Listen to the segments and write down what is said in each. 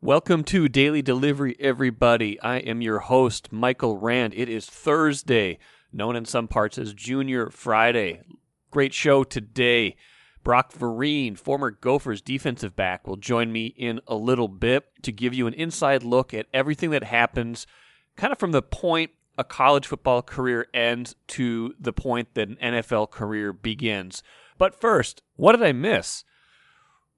Welcome to Daily Delivery, everybody. I am your host, Michael Rand. It is Thursday, known in some parts as Junior Friday. Great show today. Brock Vereen, former Gophers defensive back, will join me in a little bit to give you an inside look at everything that happens kind of from the point a college football career ends to the point that an NFL career begins. But first, what did I miss?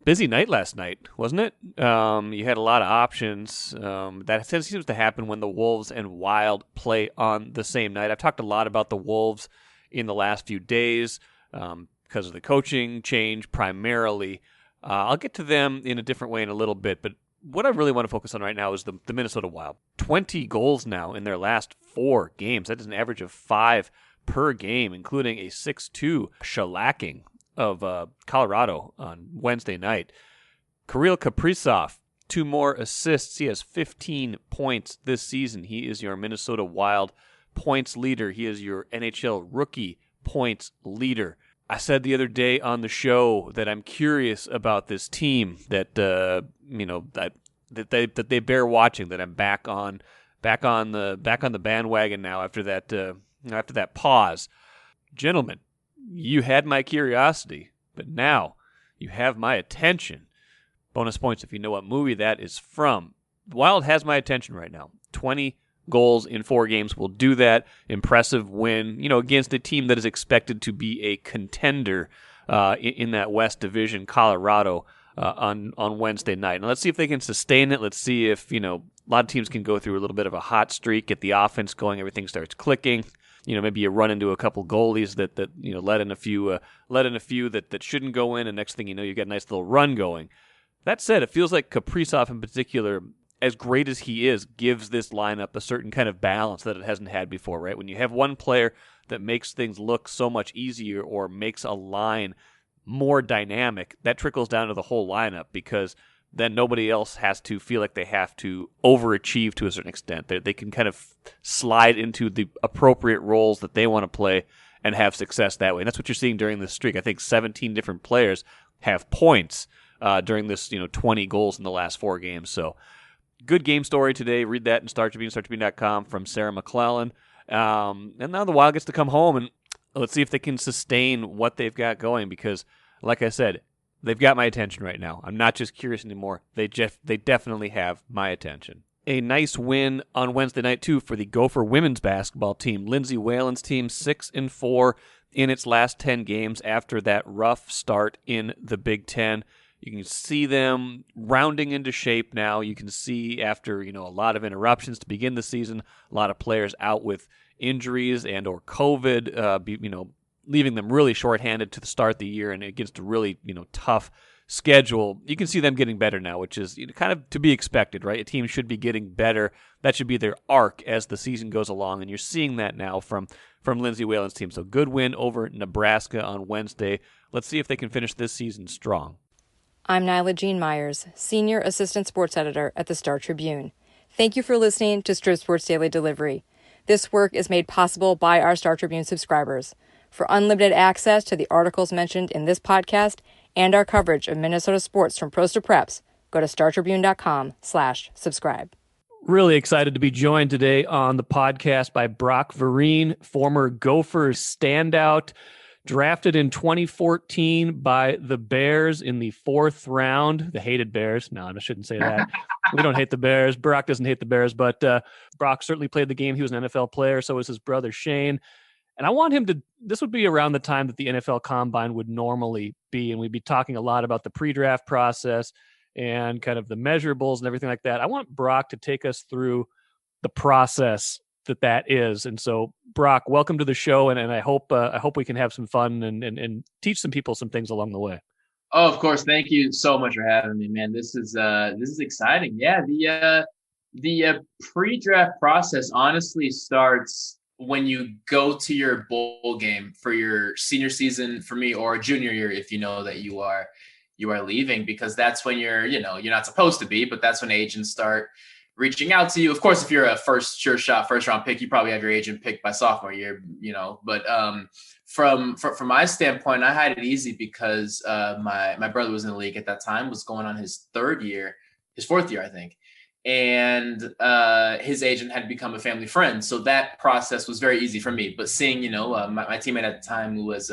Busy night last night, wasn't it? You had a lot of options. That seems to happen when the Wolves and Wild play on the same night. I've talked a lot about the Wolves in the last few days because of the coaching change primarily. I'll get to them in a different way in a little bit, but what I really want to focus on right now is the Minnesota Wild. 20 goals now in their last 4 games. That is an average of 5 per game, including a 6-2 shellacking of Colorado on Wednesday night. Kirill Kaprizov, 2 more assists. He has 15 points this season. He is your Minnesota Wild points leader. He is your NHL rookie points leader. I said the other day on the show that I'm curious about this team, that that they bear watching. That I'm back on the bandwagon now after that pause. Gentlemen, you had my curiosity, but now you have my attention. Bonus points if you know what movie that is from. The Wild has my attention right now. 20 goals in 4 games will do that. Impressive win, against a team that is expected to be a contender in that West Division, Colorado, on Wednesday night. Now let's see if they can sustain it. Let's see if, a lot of teams can go through a little bit of a hot streak, get the offense going, everything starts clicking. Maybe you run into a couple goalies that let in a few that shouldn't go in, and next thing you know, you got a nice little run going. That said, it feels like Kaprizov in particular, as great as he is, gives this lineup a certain kind of balance that it hasn't had before, right? When you have one player that makes things look so much easier or makes a line more dynamic, that trickles down to the whole lineup because then nobody else has to feel like they have to overachieve to a certain extent. They can kind of slide into the appropriate roles that they want to play and have success that way. And that's what you're seeing during this streak. I think 17 different players have points during this 20 goals in the last 4 games. So good game story today. Read that in Star Tribune, StarTribune.com from Sarah McClellan. And now the Wild gets to come home, and let's see if they can sustain what they've got going because, like I said, they've got my attention right now. I'm not just curious anymore. They definitely have my attention. A nice win on Wednesday night, too, for the Gopher women's basketball team. Lindsay Whalen's team 6-4 in its last 10 games after that rough start in the Big Ten. You can see them rounding into shape now. You can see after a lot of interruptions to begin the season, a lot of players out with injuries and or COVID, leaving them really shorthanded to the start of the year and against a really, tough schedule. You can see them getting better now, which is kind of to be expected, right? A team should be getting better. That should be their arc as the season goes along, and you're seeing that now from Lindsay Whalen's team. So good win over Nebraska on Wednesday. Let's see if they can finish this season strong. I'm Nyla Jean Myers, Senior Assistant Sports Editor at the Star Tribune. Thank you for listening to Strip Sports Daily Delivery. This work is made possible by our Star Tribune subscribers. For unlimited access to the articles mentioned in this podcast and our coverage of Minnesota sports from pros to preps, go to startribune.com/subscribe. Really excited to be joined today on the podcast by Brock Vereen, former Gophers standout, drafted in 2014 by the Bears in the 4th round. The hated Bears. No, I shouldn't say that. We don't hate the Bears. Brock doesn't hate the Bears, but Brock certainly played the game. He was an NFL player. So was his brother Shane. And I want him to, this would be around the time that the NFL Combine would normally be, and we'd be talking a lot about the pre-draft process and kind of the measurables and everything like that. I want Brock to take us through the process that is. And so, Brock, welcome to the show, and I hope we can have some fun and teach some people some things along the way. Oh, of course. Thank you so much for having me, man. This is exciting. Yeah, the pre-draft process honestly starts when you go to your bowl game for your senior season for me, or junior year if you know that you are leaving, because that's when you're not supposed to be, but that's when agents start reaching out to you. Of course, if you're a first round pick, you probably have your agent picked by sophomore year, but from my standpoint, I had it easy because my brother was in the league at that time, was going on his 4th year, I think. and his agent had become a family friend. So that process was very easy for me. But seeing, my teammate at the time, who was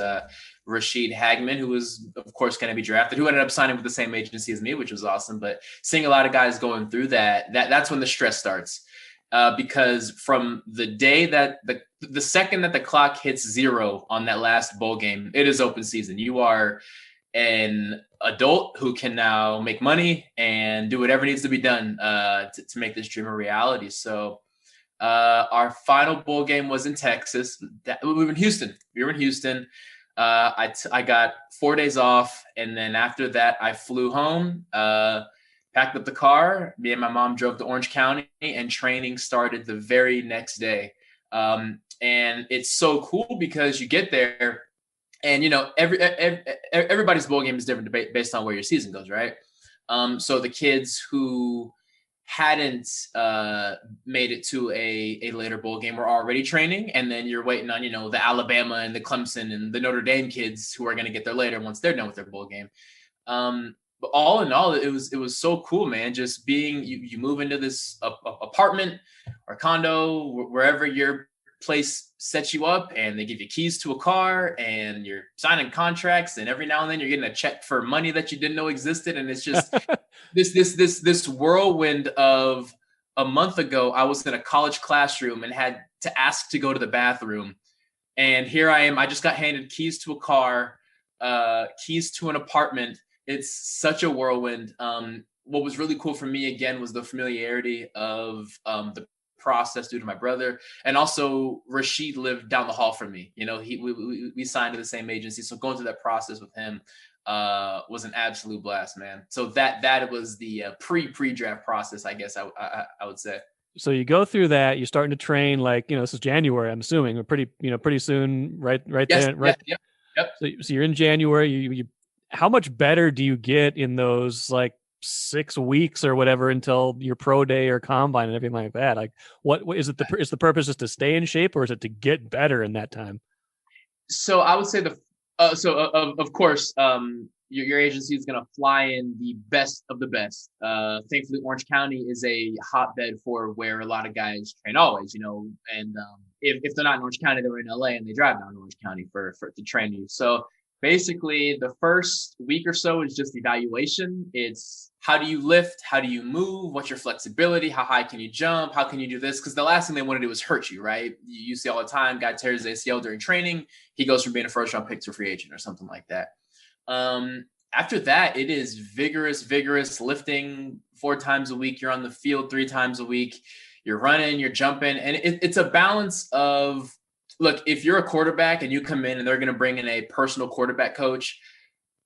Rashid Hagman, who was, of course, going to be drafted, who ended up signing with the same agency as me, which was awesome. But seeing a lot of guys going through that's when the stress starts. Because from the day that the second that the clock hits 0 on that last bowl game, it is open season. You are an adult who can now make money and do whatever needs to be done to make this dream a reality. So our final bowl game was in Texas. We were in Houston. I got 4 days off, and then after that, I flew home. Packed up the car. Me and my mom drove to Orange County, and training started the very next day. And it's so cool because you get there, and everybody's bowl game is different based on where your season goes, right? So the kids who hadn't made it to a later bowl game were already training, and then you're waiting on the Alabama and the Clemson and the Notre Dame kids who are going to get there later once they're done with their bowl game. But all in all, it was so cool, man. Just being you move into this apartment or condo, wherever your place sets you up, and they give you keys to a car, and you're signing contracts, and every now and then you're getting a check for money that you didn't know existed, and it's just this whirlwind of a month ago. I was in a college classroom and had to ask to go to the bathroom, and here I am. I just got handed keys to a car, keys to an apartment. It's such a whirlwind. What was really cool for me, again, was the familiarity of the process due to my brother. And also, Rashid lived down the hall from me. We signed to the same agency. So going through that process with him was an absolute blast, man. So that was the pre-draft process, I guess I would say. So you go through that, you're starting to train, this is January, I'm assuming, pretty soon, right Yes, there. Right. Yep. So you're in January, you how much better do you get in those 6 weeks or whatever until your pro day or combine and everything like that? What is it? Is the purpose just to stay in shape, or is it to get better in that time? So I would say of course, your agency is going to fly in the best of the best. Thankfully, Orange County is a hotbed for where a lot of guys train always, and if they're not in Orange County, they're in LA and they drive down to Orange County for to train you. So basically, the first week or so is just evaluation. It's how do you lift? How do you move? What's your flexibility? How high can you jump? How can you do this? Because the last thing they want to do is hurt you, right? You see all the time, guy tears his ACL during training. He goes from being a first-round pick to a free agent or something like that. After that, it is vigorous lifting 4 times a week. You're on the field 3 times a week. You're running, you're jumping. And it's a balance of, look, if you're a quarterback and you come in and they're going to bring in a personal quarterback coach,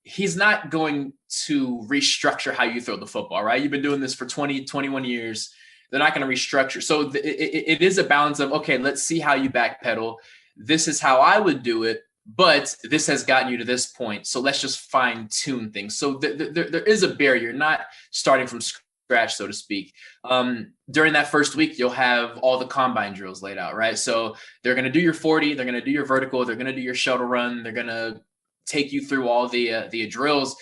he's not going to restructure how you throw the football, right? You've been doing this for 20, 21 years. They're not going to restructure. So it is a balance of, okay, let's see how you backpedal. This is how I would do it, but this has gotten you to this point. So let's just fine tune things. So there is a barrier. You're not starting from scratch, so to speak. During that first week, you'll have all the combine drills laid out, right? So they're going to do your 40, they're going to do your vertical, they're going to do your shuttle run, they're going to take you through all the drills,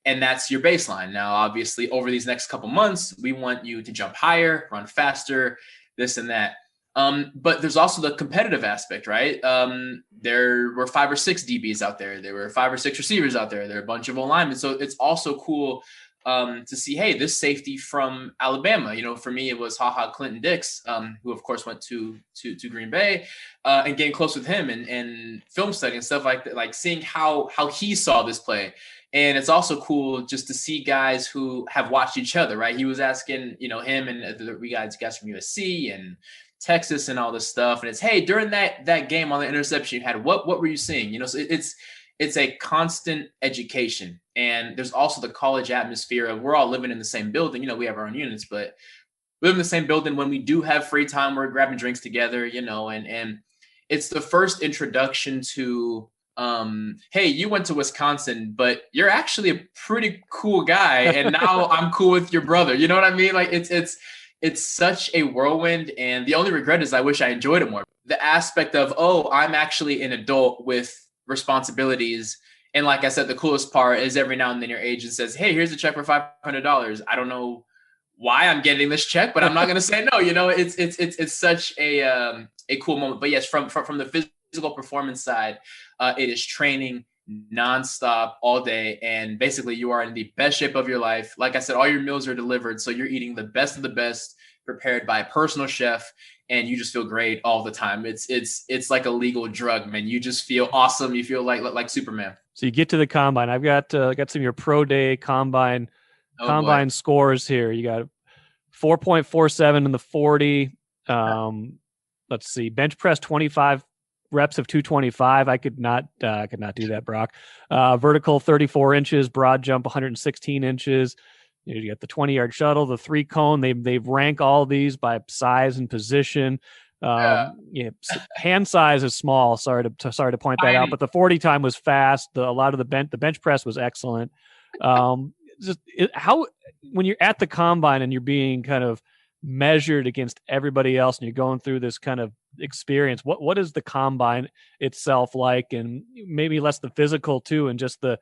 and that's your baseline. Now, obviously, over these next couple months, we want you to jump higher, run faster, this and that. But there's also the competitive aspect, right? There were 5 or 6 DBs out there. There were 5 or 6 receivers out there. There are a bunch of O-linemen. So it's also cool to see, hey, this safety from Alabama. For me, it was Clinton Dix, who of course went to Green Bay, and getting close with him and film study and stuff like that, like seeing how he saw this play. And it's also cool just to see guys who have watched each other, right? He was asking, him and we got guys from USC and Texas and all this stuff. And it's, hey, during that game on the interception you had, what were you seeing? So it's a constant education. And there's also the college atmosphere of we're all living in the same building. We have our own units, but we live in the same building. When we do have free time, we're grabbing drinks together, and it's the first introduction to, hey, you went to Wisconsin, but you're actually a pretty cool guy. And now I'm cool with your brother. You know what I mean? Like it's such a whirlwind. And the only regret is I wish I enjoyed it more. The aspect of, I'm actually an adult with responsibilities. And like I said, the coolest part is every now and then your agent says, hey, here's a check for $500. I don't know why I'm getting this check, but I'm not going to say no. It's such a cool moment. But yes, from the physical performance side, it is training nonstop all day, and basically you are in the best shape of your life. Like I said, all your meals are delivered, so you're eating the best of the best, prepared by a personal chef, and you just feel great all the time. It's like a legal drug, man. You just feel awesome. You feel like Superman. So you get to the combine. I've got some of your pro day combine scores here. You got 4.47 in the 40. Let's see, bench press 25 reps of 225. I could not do that, Brock. Vertical 34 inches, broad jump 116 inches. You got the 20-yard shuttle, the 3 cone. They rank all these by size and position. Hand size is small. Sorry to point that out, but the 40 time was fast. A lot of the bench press was excellent. How when you're at the combine and you're being kind of measured against everybody else and you're going through this kind of experience, what is the combine itself like, and maybe less the physical too, and just the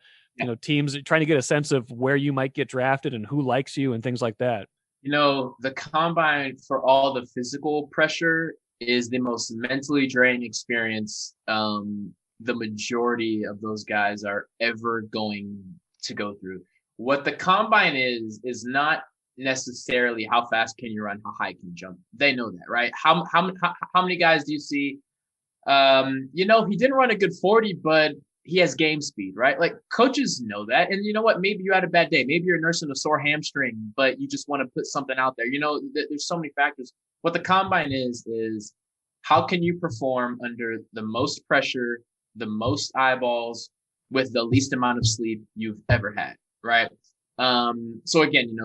teams trying to get a sense of where you might get drafted and who likes you and things like that? The combine, for all the physical pressure, is the most mentally draining experience the majority of those guys are ever going to go through. What the combine is not necessarily how fast can you run, how high can you jump. They know that, right? How many guys do you see? He didn't run a good 40, but he has game speed, right? Like, coaches know that. And you know what? Maybe you had a bad day. Maybe you're nursing a sore hamstring, but you just want to put something out there. There's so many factors. What the combine is how can you perform under the most pressure, the most eyeballs, with the least amount of sleep you've ever had, right? So again,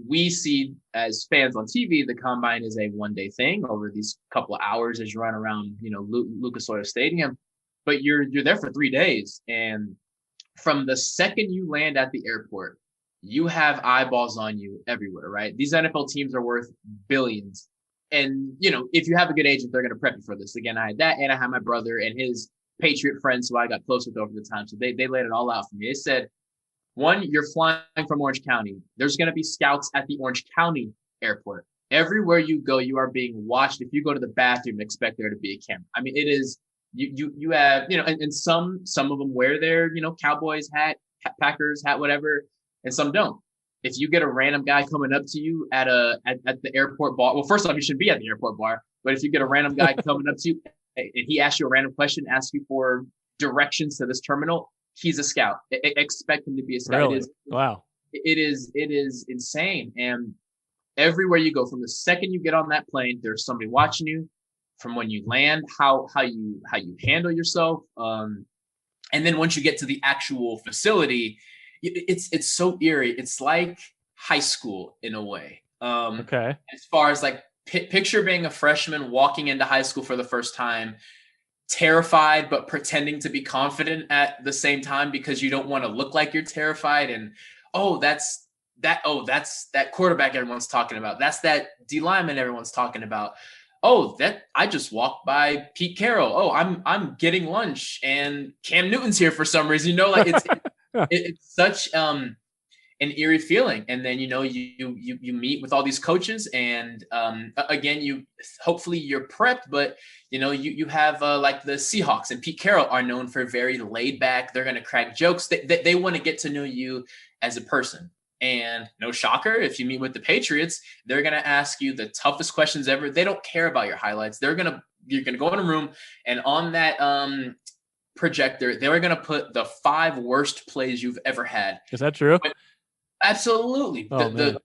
we see as fans on TV, the combine is a one-day thing over these couple of hours as you run around, Lucas Oil Stadium, but you're there for 3 days. And from the second you land at the airport, you have eyeballs on you everywhere, right? These NFL teams are worth billions. And, if you have a good agent, they're going to prep you for this. Again, I had that, and I had my brother and his Patriot friends who I got close with over the time. So they laid it all out for me. They said, one, you're flying from Orange County. There's going to be scouts at the Orange County airport. Everywhere you go, you are being watched. If you go to the bathroom, expect there to be a camera. I mean, it is, you have, and some of them wear their, Cowboys hat, Packers hat, whatever, and some don't. If you get a random guy coming up to you at the airport bar, well, first off, you shouldn't be at the airport bar, but if you get a random guy coming up to you and he asks you a random question, asks you for directions to this terminal, he's a scout. Expect him to be a scout. Really? Wow. It is insane. And everywhere you go, from the second you get on that plane, there's somebody watching you. From when you land, how you handle yourself, and then once you get to the actual facility, it's so eerie. It's like high school in a way. Okay. As far as like picture being a freshman walking into high school for the first time, terrified but pretending to be confident at the same time because you don't want to look like you're terrified. And that's that quarterback everyone's talking about. That's that D lineman everyone's talking about. That I just walked by Pete Carroll. I'm getting lunch and Cam Newton's here for some reason. It's such an eerie feeling. And then you meet with all these coaches, and again, hopefully you're prepped, but you have like the Seahawks and Pete Carroll are known for very laid back. They're going to crack jokes. They want to get to know you as a person. And no shocker, if you meet with the Patriots, they're going to ask you the toughest questions ever. They don't care about your highlights. You're going to go in a room, and on that projector, they were going to put the 5 worst plays you've ever had. Is that true? Absolutely. The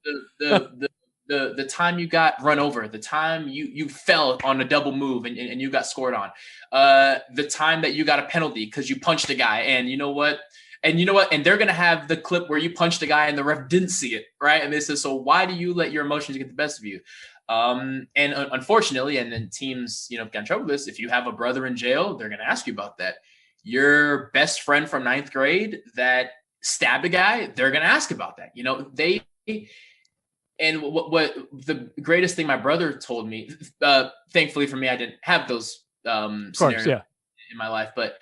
time you got run over, the time you fell on a double move and you got scored on, the time that you got a penalty because you punched a guy, and you know what? And they're going to have the clip where you punched a guy and the ref didn't see it, right? And they said, so why do you let your emotions get the best of you? And unfortunately, and then teams, get in trouble with this, if you have a brother in jail, they're going to ask you about that. Your best friend from 9th grade that stabbed a guy, they're going to ask about that. And what the greatest thing my brother told me, thankfully for me, I didn't have those scenarios in my life, but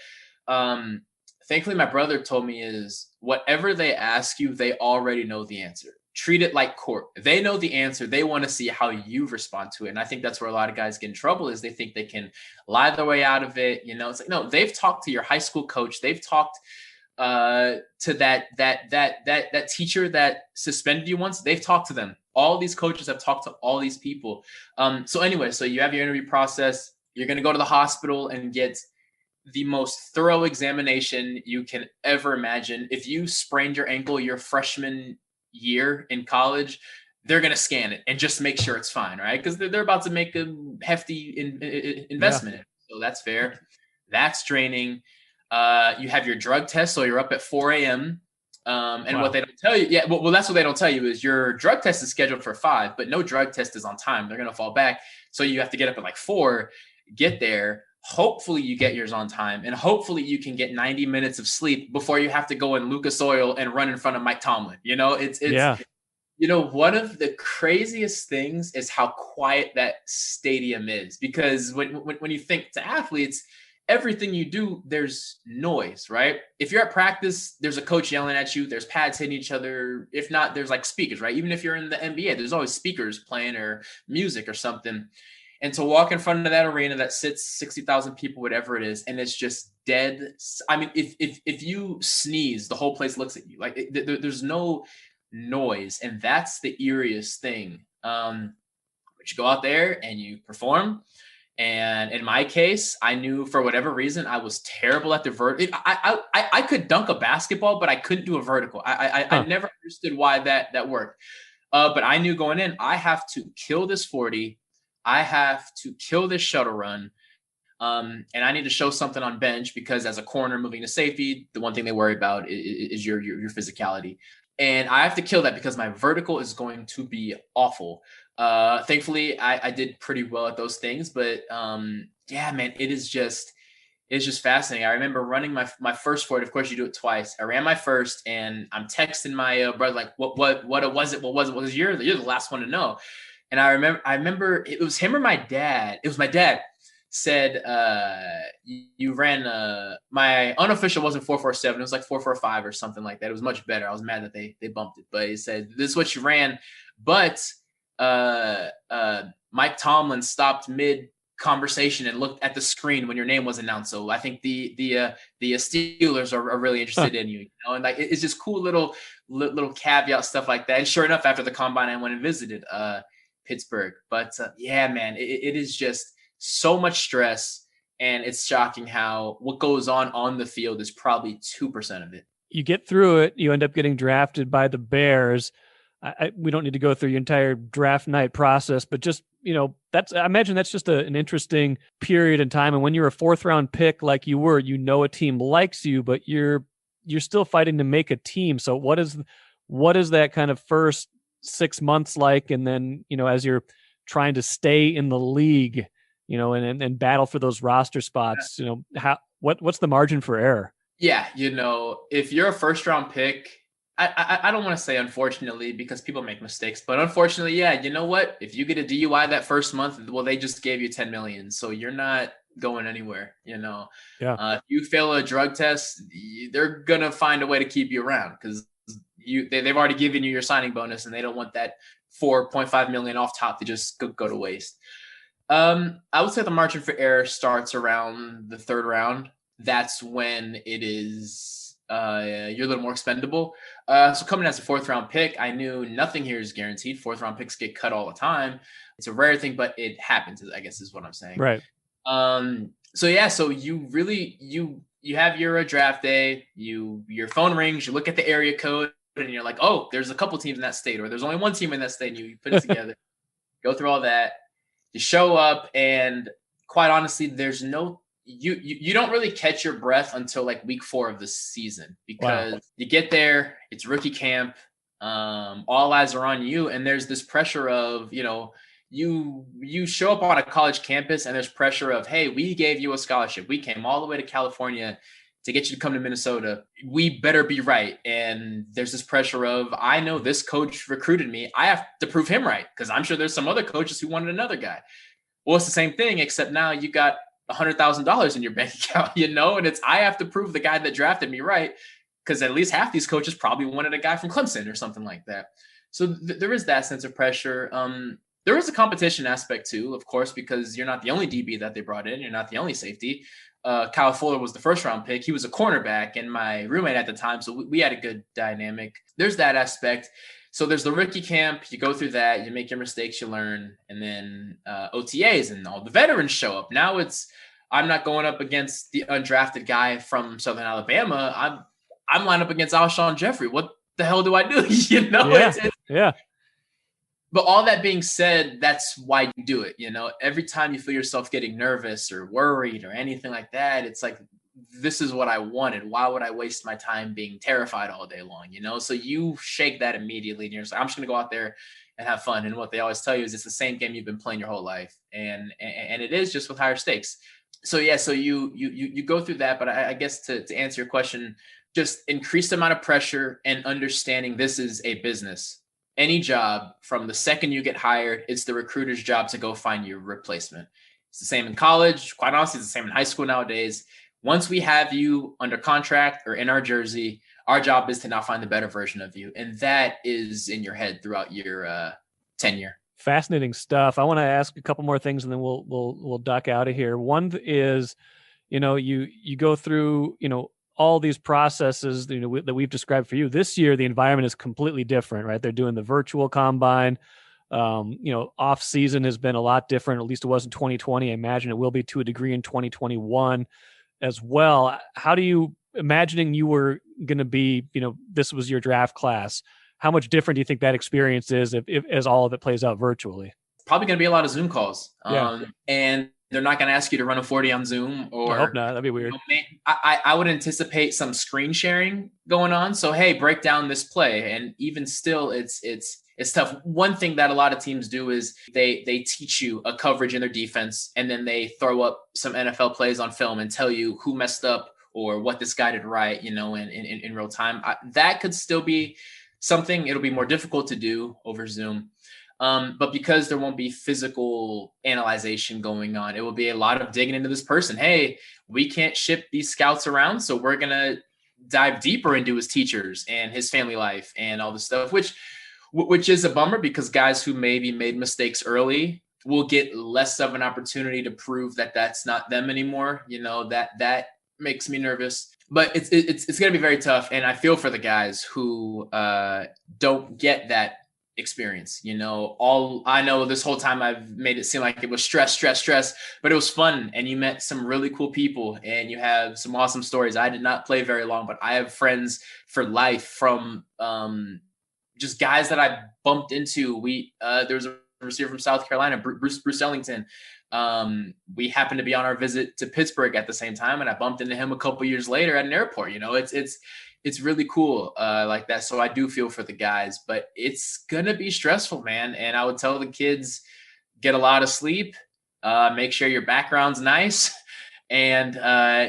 thankfully my brother told me is whatever they ask you, they already know the answer. treat it like court. They know the answer. They want to see how you respond to it. And I think that's where a lot of guys get in trouble, is they think they can lie their way out of it. You know, it's like, no, they've talked to your high school coach. They've talked to that teacher that suspended you once. They've talked to them. All these coaches have talked to all these people. So anyway, so you have your interview process. You're going to go to the hospital and get the most thorough examination you can ever imagine. If you sprained your ankle your freshman year in college, they're going to scan it and just make sure it's fine, right? Because they're about to make a hefty investment. Yeah. So that's fair. That's draining. You have your drug test, so you're up at 4 a.m. And wow. What they don't tell you, well, that's what they don't tell you, is your drug test is scheduled for 5, but no drug test is on time. They're going to fall back. So you have to get up at like 4, get there. Hopefully you get yours on time, and hopefully you can get 90 minutes of sleep before you have to go in Lucas Oil and run in front of Mike Tomlin. You know, it's you know, one of the craziest things is how quiet that stadium is, because when you think to athletes, everything you do, there's noise, right? If you're at practice, there's a coach yelling at you, there's pads hitting each other. If not, there's like speakers, right? Even if you're in the NBA, there's always speakers playing or music or something. And to walk in front of that arena that sits 60,000 people, whatever it is, and it's just dead. I mean, if you sneeze, the whole place looks at you. Like there's no noise, and that's the eeriest thing. But you go out there and you perform. And in my case, I knew for whatever reason I was terrible at the vertical. I could dunk a basketball, but I couldn't do a vertical. I never understood why that worked. But I knew going in, I have to kill this 40. I have to kill this shuttle run. And I need to show something on bench, because as a corner moving to safety, the one thing they worry about is your physicality. And I have to kill that because my vertical is going to be awful. Thankfully, I did pretty well at those things. But yeah, man, it's just fascinating. I remember running my first 40. Of course, you do it twice. I ran my first, and I'm texting my brother, like, what was it? What was it? Because you're the last one to know. And I remember it was him or my dad. It was my dad said, you ran, my unofficial wasn't 4.47. It was like 4.45 or something like that. It was much better. I was mad that they bumped it, but he said, this is what you ran. But Mike Tomlin stopped mid conversation and looked at the screen when your name was announced. So I think the Steelers are really interested in you, you know, and like, it's just cool little caveat stuff like that. And sure enough, after the combine, I went and visited, Pittsburgh. But yeah, man, it is just so much stress, and it's shocking how what goes on the field is probably 2% of it. You get through it, you end up getting drafted by the Bears. We don't need to go through your entire draft night process, but just, you know, I imagine that's just an interesting period in time. And when you're a 4th round pick, like you were, you know, a team likes you, but you're still fighting to make a team. So what is that kind of first 6 months like? And then, you know, as you're trying to stay in the league, you know, and battle for those roster spots, you know, what's the margin for error? Yeah. You know, if you're a 1st round pick, I don't want to say unfortunately, because people make mistakes, but unfortunately, yeah, you know what? If you get a DUI that first month, well, they just gave you 10 million. So you're not going anywhere, you know? Yeah. If you fail a drug test, they're going to find a way to keep you around, because they've already given you your signing bonus, and they don't want that 4.5 million off top to just go to waste. I would say the margin for error starts around the 3rd round. That's when it is, you're a little more expendable. So coming as a 4th round pick, I knew nothing here is guaranteed. 4th round picks get cut all the time. It's a rare thing, but it happens, I guess is what I'm saying. Right. So yeah, so you really, you have your draft day, your phone rings, you look at the area code, and you're like, oh, there's a couple teams in that state, or there's only one team in that state, and you put it together, go through all that, you show up, and quite honestly, there's no, you don't really catch your breath until like week 4 of the season, because you get there, it's rookie camp, all eyes are on you, and there's this pressure of, you know, you show up on a college campus, and there's pressure of, hey, we gave you a scholarship, we came all the way to California to get you to come to Minnesota, we better be right. And there's this pressure of, I know this coach recruited me, I have to prove him right, because I'm sure there's some other coaches who wanted another guy. Well, it's the same thing, except now you got $100,000 in your bank account, you know, and it's, I have to prove the guy that drafted me right, because at least half these coaches probably wanted a guy from Clemson or something like that. So there is that sense of pressure. There is a competition aspect too, of course, because you're not the only DB that they brought in. You're not the only safety. Kyle Fuller was the first round pick. He was a cornerback and my roommate at the time. So we had a good dynamic. There's that aspect. So there's the rookie camp. You go through that. You make your mistakes. You learn. And then OTAs and all the veterans show up. Now I'm not going up against the undrafted guy from Southern Alabama. I'm lined up against Alshon Jeffrey. What the hell do I do? Yeah. But all that being said, that's why you do it. Every time you feel yourself getting nervous or worried or anything like that, it's like, this is what I wanted. Why would I waste my time being terrified all day long? So you shake that immediately and you're just like, I'm just going to go out there and have fun. And what they always tell you is it's the same game you've been playing your whole life. And it is, just with higher stakes. So yeah, so you go through that. But I guess to answer your question, just increased amount of pressure and understanding this is a business. Any job, from the second you get hired, it's the recruiter's job to go find your replacement. It's the same in college. Quite honestly, it's the same in high school nowadays. Once we have you under contract or in our jersey, our job is to now find the better version of you. And that is in your head throughout your tenure. Fascinating stuff. I want to ask a couple more things and then we'll duck out of here. One is, you go through, all these processes that we've described for you. This year, the environment is completely different, right? They're doing the virtual combine. Off season has been a lot different. At least it was in 2020. I imagine it will be to a degree in 2021 as well. How do you, imagining you were going to be, this was your draft class, how much different do you think that experience is if as all of it plays out virtually? Probably going to be a lot of Zoom calls. Yeah. And they're not going to ask you to run a 40 on Zoom, or I hope not. That'd be weird. I would anticipate some screen sharing going on. So, hey, break down this play. And even still, it's tough. One thing that a lot of teams do is they teach you a coverage in their defense, and then they throw up some NFL plays on film and tell you who messed up or what this guy did right, in real time. That could still be something. It'll be more difficult to do over Zoom. But because there won't be physical analyzation going on, it will be a lot of digging into this person. Hey, we can't ship these scouts around, so we're going to dive deeper into his teachers and his family life and all this stuff, which is a bummer, because guys who maybe made mistakes early will get less of an opportunity to prove that that's not them anymore. That makes me nervous. But it's going to be very tough. And I feel for the guys who don't get that experience. All I know this whole time I've made it seem like it was stress, but it was fun. And you met some really cool people and you have some awesome stories. I did not play very long, but I have friends for life from just guys that I bumped into. There was a receiver from South Carolina, Bruce Ellington. We happened to be on our visit to Pittsburgh at the same time, and I bumped into him a couple years later at an airport. It's really cool like that. So I do feel for the guys, but it's going to be stressful, man. And I would tell the kids, get a lot of sleep, make sure your background's nice, and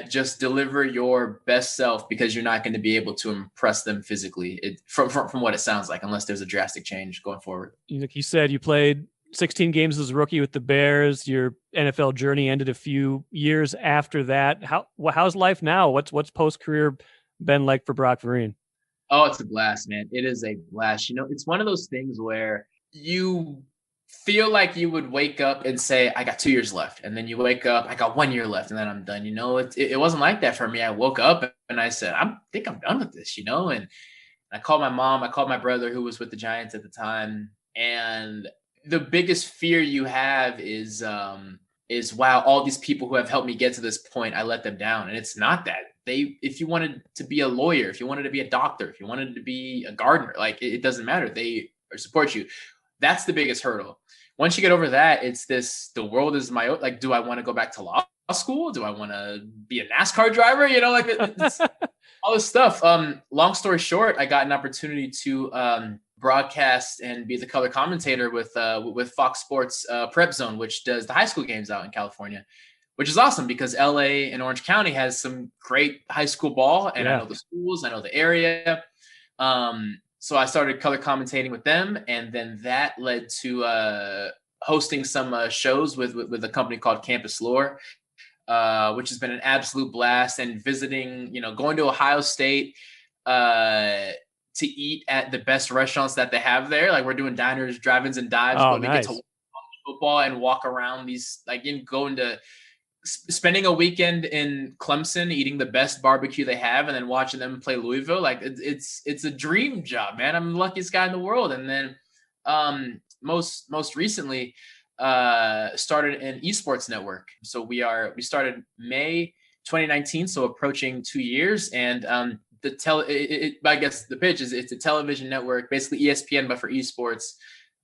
just deliver your best self, because you're not going to be able to impress them physically from what it sounds like, unless there's a drastic change going forward. Like you said, you played 16 games as a rookie with the Bears. Your NFL journey ended a few years after that. How's life now? What's post-career been like for Brock Vereen? Oh, it's a blast, man. It is a blast. It's one of those things where you feel like you would wake up and say, I got 2 years left. And then you wake up, I got 1 year left, and then I'm done. It wasn't like that for me. I woke up and I said, I think I'm done with this, and I called my mom, I called my brother who was with the Giants at the time. And the biggest fear you have is wow, all these people who have helped me get to this point, I let them down. And it's not that. If you wanted to be a lawyer, if you wanted to be a doctor, if you wanted to be a gardener, like it doesn't matter. They support you. That's the biggest hurdle. Once you get over that, it's the world is my own. Like, do I want to go back to law school? Do I want to be a NASCAR driver? It's all this stuff. Long story short, I got an opportunity to broadcast and be the color commentator with Fox Sports Prep Zone, which does the high school games out in California, which is awesome because LA and Orange County has some great high school ball. And I know the schools, I know the area. So I started color commentating with them. And then that led to hosting some shows with a company called Campus Lore, which has been an absolute blast. And visiting, going to Ohio State, to eat at the best restaurants that they have there. Like we're doing diners, drive-ins, and dives, Oh, but we nice. get to watch football and walk around these, like spending a weekend in Clemson, eating the best barbecue they have, and then watching them play Louisville. Like it's a dream job, man. I'm the luckiest guy in the world. And then most recently started an esports network. So we started May 2019, so approaching 2 years. And I guess the pitch is it's a television network, basically ESPN, but for esports.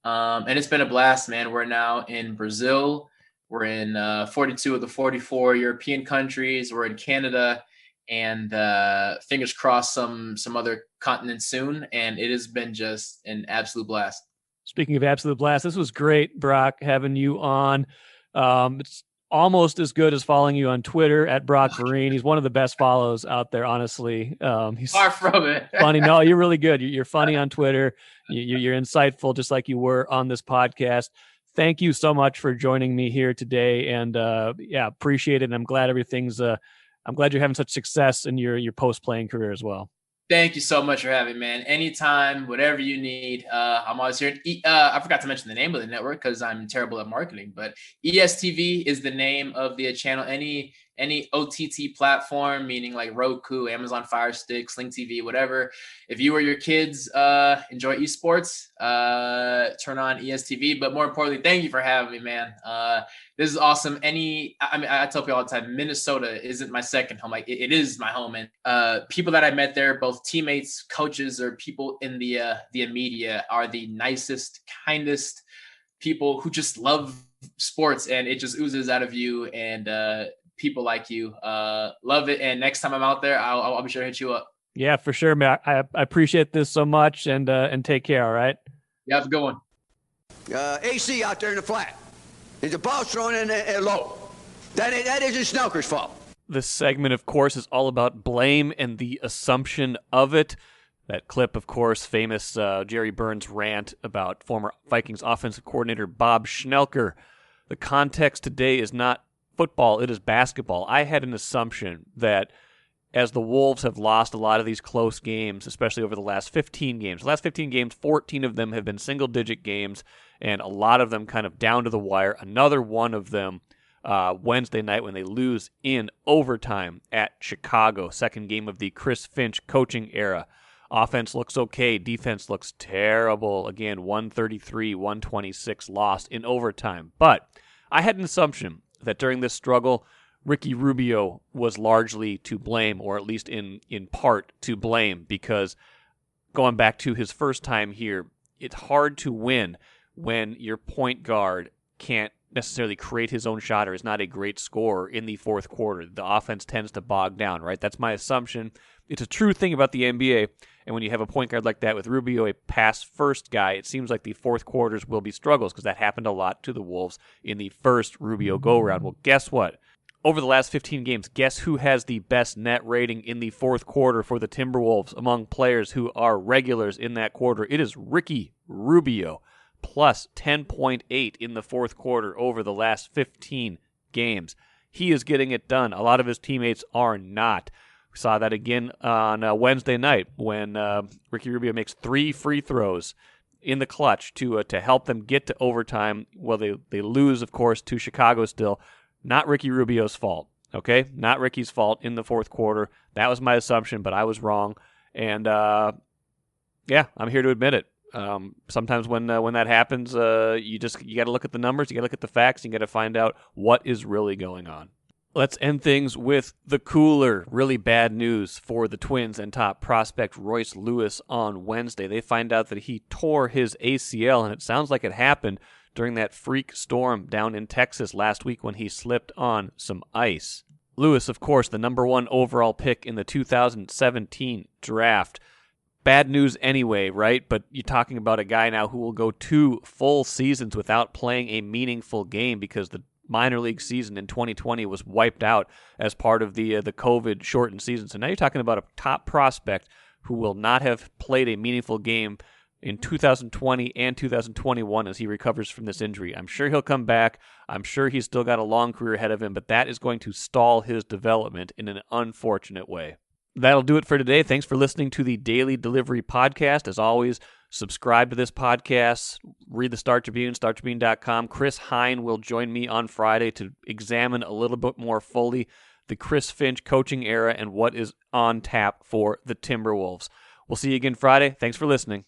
And it's been a blast, man. We're now in Brazil. We're in 42 of the 44 European countries. We're in Canada, and fingers crossed some other continents soon. And it has been just an absolute blast. Speaking of absolute blast, this was great, Brock, having you on. It's almost as good as following you on Twitter at Brock Vereen. He's one of the best follows out there, honestly. He's far from it. Funny. No, you're really good. You're funny on Twitter. You're insightful, just like you were on this podcast. Thank you so much for joining me here today, and appreciate it. And I'm glad I'm glad you're having such success in your post-playing career as well. Thank you so much for having me, man. Anytime, whatever you need, I'm always here. I forgot to mention the name of the network because I'm terrible at marketing, but ESTV is the name of the channel. Any OTT platform, meaning like Roku, Amazon Fire Stick, Sling TV, whatever. If you or your kids enjoy esports, turn on ESTV. But more importantly, thank you for having me, man. This is awesome. I tell people all the time, Minnesota isn't my second home. Like it is my home. And people that I met there, both teammates, coaches, or people in the media, are the nicest, kindest people who just love sports, and it just oozes out of you. And people like you love it. And next time I'm out there, I'll be sure to hit you up. Yeah, for sure, man. I appreciate this so much, and take care. All right. You have a good one. AC out there in the flat. There's a ball thrown in low. That isn't Snelker's fault. This segment, of course, is all about blame and the assumption of it. That clip, of course, famous Jerry Burns rant about former Vikings offensive coordinator Bob Schnelker. The context today is not football, it is basketball. I had an assumption that as the Wolves have lost a lot of these close games, especially over the last 15 games, 14 of them have been single-digit games, and a lot of them kind of down to the wire. Another one of them Wednesday night when they lose in overtime at Chicago, second game of the Chris Finch coaching era. Offense looks okay, defense looks terrible. Again, 133-126 lost in overtime. But I had an assumption that during this struggle, Ricky Rubio was largely to blame, or at least in part to blame, because going back to his first time here, it's hard to win when your point guard can't necessarily create his own shot or is not a great scorer in the fourth quarter. The offense tends to bog down, right? That's my assumption. It's a true thing about the NBA, and when you have a point guard like that with Rubio, a pass-first guy, it seems like the fourth quarters will be struggles, because that happened a lot to the Wolves in the first Rubio go-round. Well, guess what? Over the last 15 games, guess who has the best net rating in the fourth quarter for the Timberwolves among players who are regulars in that quarter? It is Ricky Rubio, plus 10.8 in the fourth quarter over the last 15 games. He is getting it done. A lot of his teammates are not. We saw that again on Wednesday night when Ricky Rubio makes 3 free throws in the clutch to help them get to overtime. Well, they lose, of course, to Chicago still. Not Ricky Rubio's fault, okay? Not Ricky's fault in the fourth quarter. That was my assumption, but I was wrong. And, I'm here to admit it. Sometimes when that happens, you got to look at the numbers, you got to look at the facts, you got to find out what is really going on. Let's end things with the cooler. Really bad news for the Twins and top prospect Royce Lewis on Wednesday. They find out that he tore his ACL, and it sounds like it happened during that freak storm down in Texas last week when he slipped on some ice. Lewis, of course, the number 1 overall pick in the 2017 draft. Bad news anyway, right? But you're talking about a guy now who will go 2 full seasons without playing a meaningful game because the minor league season in 2020 was wiped out as part of the COVID shortened season. So now you're talking about a top prospect who will not have played a meaningful game in 2020 and 2021 as he recovers from this injury. I'm sure he'll come back. I'm sure he's still got a long career ahead of him, but that is going to stall his development in an unfortunate way. That'll do it for today. Thanks for listening to the Daily Delivery Podcast. As always, subscribe to this podcast. Read the Star Tribune, startribune.com. Chris Hine will join me on Friday to examine a little bit more fully the Chris Finch coaching era and what is on tap for the Timberwolves. We'll see you again Friday. Thanks for listening.